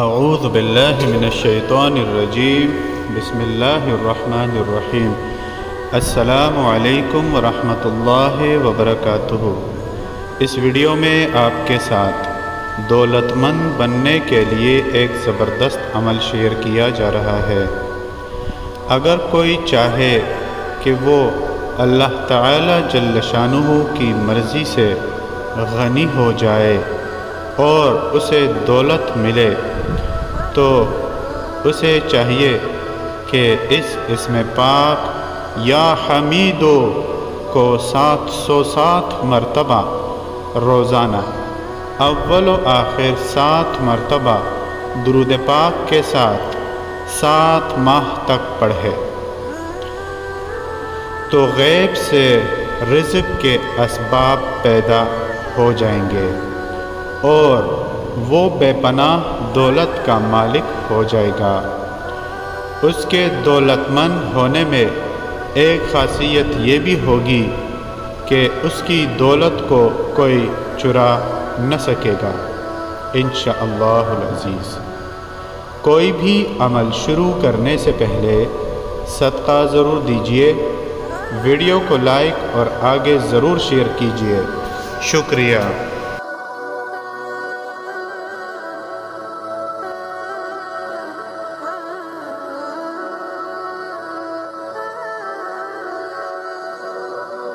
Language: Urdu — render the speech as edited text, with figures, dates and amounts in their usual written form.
اعوذ باللہ من الشیطان الرجیم بسم اللہ الرحمن الرحیم السلام علیکم ورحمۃ اللہ وبرکاتہ۔ اس ویڈیو میں آپ کے ساتھ دولت مند بننے کے لیے ایک زبردست عمل شیئر کیا جا رہا ہے۔ اگر کوئی چاہے کہ وہ اللہ تعالی جل شانہ کی مرضی سے غنی ہو جائے اور اسے دولت ملے تو اسے چاہیے کہ اس اسم پاک یا حمیدو کو 707 مرتبہ روزانہ اول و آخر 7 مرتبہ درود پاک کے ساتھ 7 ماہ تک پڑھے تو غیب سے رزق کے اسباب پیدا ہو جائیں گے اور وہ بے پناہ دولت کا مالک ہو جائے گا۔ اس کے دولت مند ہونے میں ایک خاصیت یہ بھی ہوگی کہ اس کی دولت کو کوئی چرا نہ سکے گا انشاءاللہ العزیز۔ کوئی بھی عمل شروع کرنے سے پہلے صدقہ ضرور دیجیے، ویڈیو کو لائک اور آگے ضرور شیئر کیجیے۔ شکریہ۔